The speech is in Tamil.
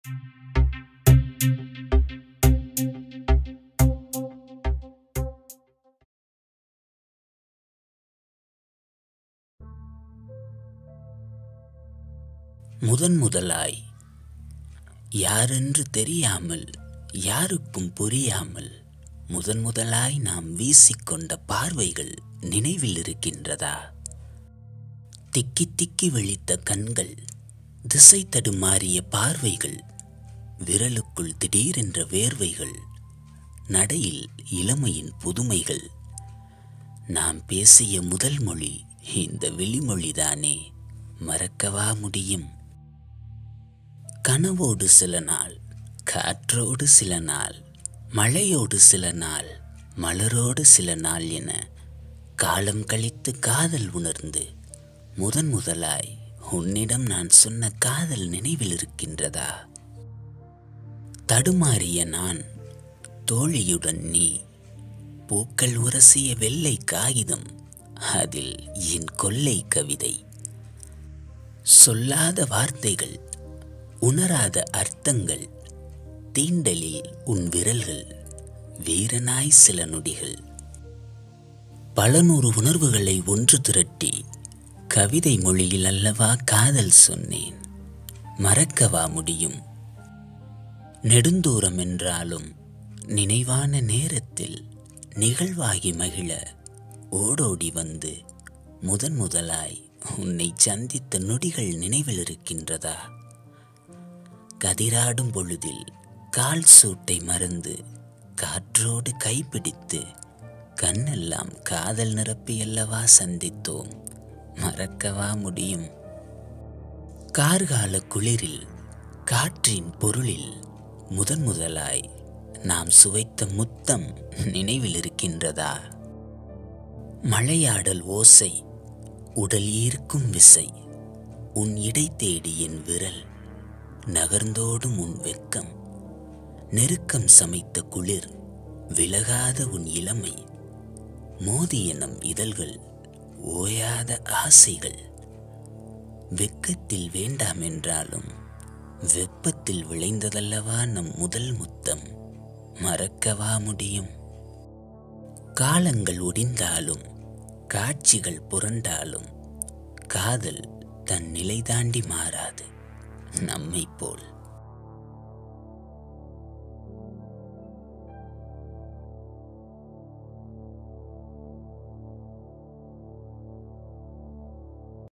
முதன் முதலாய் யாரென்று தெரியாமல், யாருக்கும் புரியாமல் முதன் முதலாய் நாம் வீசிக்கொண்ட பார்வைகள் நினைவில் இருக்கின்றதா? திக்கி திக்கி விழித்த கண்கள், திசை தடுமாறிய பார்வைகள், விரலுக்குள் திடீரென்ற வேர்வைகள், நடையில் இளமையின் புதுமைகள். நாம் பேசிய முதல் மொழி இந்த விழிமொழிதானே, மறக்கவா முடியும்? கனவோடு சில நாள், காற்றோடு சில நாள், மழையோடு சில நாள், மலரோடு சில நாள் என காலம் கழித்து காதல் உணர்ந்து முதன் முதலாய் உன்னிடம் நான் சொன்ன காதல் நினைவில் இருக்கின்றதா? தடுமாறிய நான், தோழியுடன் நீ, பூக்கள் உரசிய வெள்ளை காகிதம், அதில் என் கொள்ளை கவிதை. சொல்லாத வார்த்தைகள், உணராத அர்த்தங்கள், தீண்டலில் உன் விரல்கள், வீரனாய் சில நொடிகள். பல நூறு உணர்வுகளை ஒன்று திரட்டி கவிதை மொழியில் அல்லவா காதல் சொன்னேன், மறக்கவா முடியும்? நெடுந்தூரம் என்றாலும் நினைவான நேரத்தில் நிகழ்வாகி மகிழ ஓடோடி வந்து முதன் முதலாய் உன்னை சந்தித்த நொடிகள் நினைவில் இருக்கின்றதா? கதிராடும் பொழுதில் கால் சூட்டை மறந்து காற்றோடு கைப்பிடித்து கண்ணெல்லாம் காதல் நிரப்பியல்லவா சந்தித்தோம், மறக்கவா முடியும்? கார்கால குளிரில் காற்றின் பொருளில் முதன் முதலாய் நாம் சுவைத்த முத்தம் நினைவில் இருக்கின்றதா? மழையாடல் ஓசை, உடல் ஈர்க்கும் விசை, உன் இடை தேடி என் விரல், நகர்ந்தோடும் உன் வெட்கம், நெருக்கம் சமைத்த குளிர், விலகாத உன் இளமை, மோதிய நம் இதழ்கள், ஓயாத ஆசைகள். வெட்கத்தில் வேண்டாம் என்றாலும் வெப்பத்தில் விளைந்ததல்லவா நம் முதல் முத்தம், மறக்கவா முடியும்? காலங்கள் ஒடிந்தாலும் காட்சிகள் புரண்டாலும் காதல் தன் நிலை தாண்டி மாறாது நம்மை போல்.